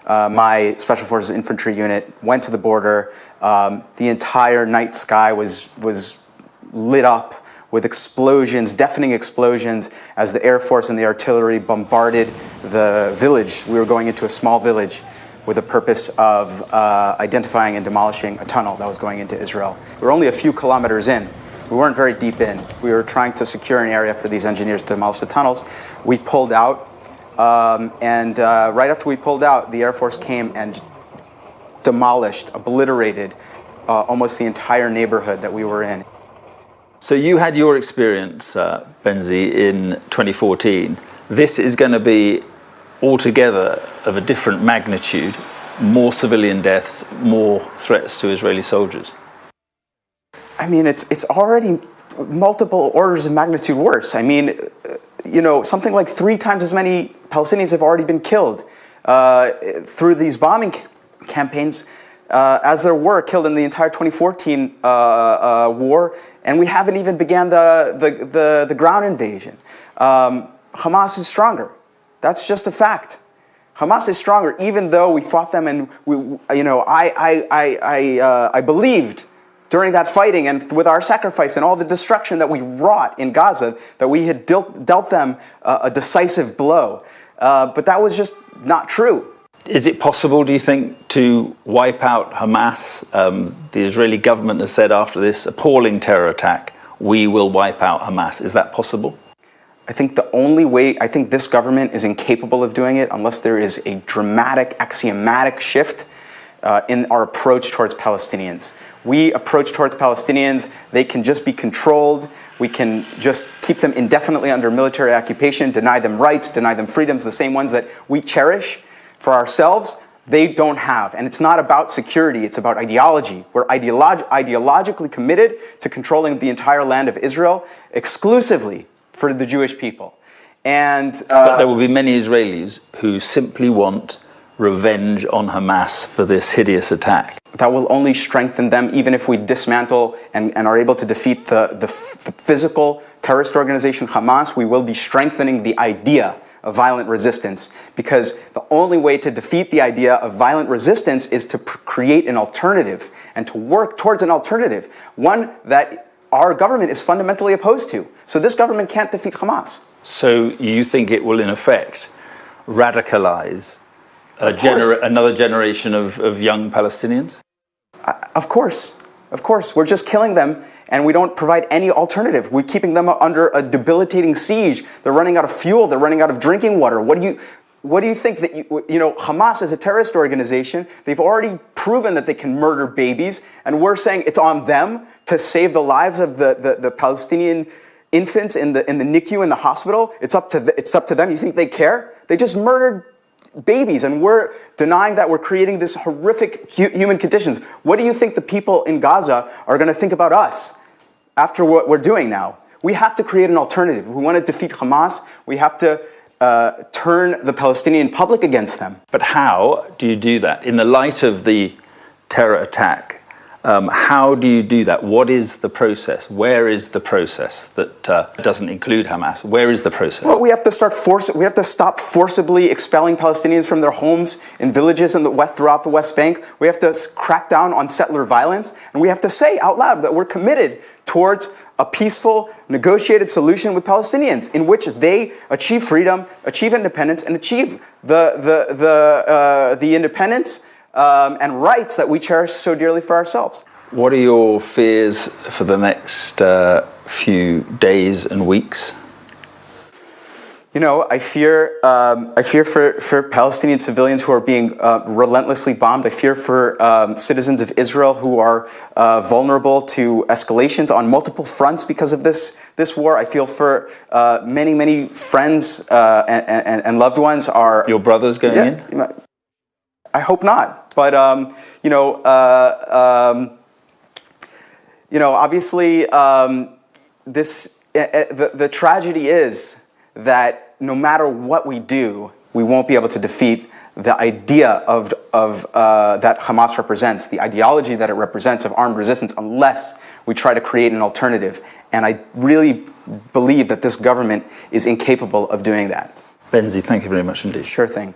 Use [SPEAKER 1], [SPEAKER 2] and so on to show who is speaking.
[SPEAKER 1] My Special Forces infantry unit went to the border. The entire night sky was lit up with explosions, deafening explosions, as the Air Force and the artillery bombarded the village. We were going into a small village with the purpose of identifying and demolishing a tunnel that was going into Israel. We were only a few kilometers in. We weren't very deep in. We were trying to secure an area for these engineers to demolish the tunnels. We pulled out, and right after we pulled out, the Air Force came and demolished, obliterated almost the entire neighborhood that we were in.
[SPEAKER 2] So you had your experience, Benzi, in 2014. This is going to be altogether of a different magnitude, more civilian deaths, more threats to Israeli soldiers.
[SPEAKER 1] I mean, it's already multiple orders of magnitude worse. I mean, you know, something like 3 times as many Palestinians have already been killed through these bombing campaigns as there were killed in the entire 2014 war, and we haven't even began the ground invasion. Hamas is stronger. That's just a fact. Hamas is stronger, even though we fought them, and I believed during that fighting and with our sacrifice and all the destruction that we wrought in Gaza that we had dealt them a decisive blow. But that was just not true.
[SPEAKER 2] Is it possible, do you think, to wipe out Hamas? The Israeli government has said after this appalling terror attack, we will wipe out Hamas. Is that possible?
[SPEAKER 1] I think the only way, I think this government is incapable of doing it unless there is a dramatic, axiomatic shift in our approach towards Palestinians. We approach towards Palestinians, they can just be controlled. We can just keep them indefinitely under military occupation, deny them rights, deny them freedoms, the same ones that we cherish for ourselves, they don't have. And it's not about security, it's about ideology. We're ideologically committed to controlling the entire land of Israel exclusively for the Jewish people. And
[SPEAKER 2] but there will be many Israelis who simply want revenge on Hamas for this hideous attack.
[SPEAKER 1] That will only strengthen them, even if we dismantle and are able to defeat the physical terrorist organization Hamas. We will be strengthening the idea of violent resistance, because the only way to defeat the idea of violent resistance is to create an alternative and to work towards an alternative, one that our government is fundamentally opposed to. So this government can't defeat Hamas.
[SPEAKER 2] So you think it will, in effect, radicalize another generation of young Palestinians?
[SPEAKER 1] Of course. We're just killing them, and we don't provide any alternative. We're keeping them under a debilitating siege. They're running out of fuel. They're running out of drinking water. What do you think that, Hamas is a terrorist organization. They've already proven that they can murder babies, and we're saying it's on them to save the lives of the Palestinian infants in the NICU in the hospital. It's up to them. You think they care? They just murdered babies, and we're denying that we're creating this horrific human conditions. What do you think the people in Gaza are going to think about us after what we're doing now? We have to create an alternative. If we want to defeat Hamas, we have to turn the Palestinian public against them.
[SPEAKER 2] But how do you do that? In the light of the terror attack, how do you do that? What is the process? Where is the process that doesn't include Hamas? Where is the process?
[SPEAKER 1] Well, we have to stop forcibly expelling Palestinians from their homes in villages in throughout the West Bank. We have to crack down on settler violence, and we have to say out loud that we're committed towards a peaceful, negotiated solution with Palestinians in which they achieve freedom, achieve independence, and achieve the independence and rights that we cherish so dearly for ourselves.
[SPEAKER 2] What are your fears for the next few days and weeks?
[SPEAKER 1] I fear for Palestinian civilians who are being relentlessly bombed. I fear for citizens of Israel who are vulnerable to escalations on multiple fronts because of this war. I feel for many friends and loved ones are.
[SPEAKER 2] Your brothers going in?
[SPEAKER 1] I hope not, but obviously, the tragedy is that no matter what we do, we won't be able to defeat the idea of that Hamas represents, the ideology that it represents of armed resistance, unless we try to create an alternative. And I really believe that this government is incapable of doing that.
[SPEAKER 2] Benzi, thank you very much indeed.
[SPEAKER 1] Sure thing.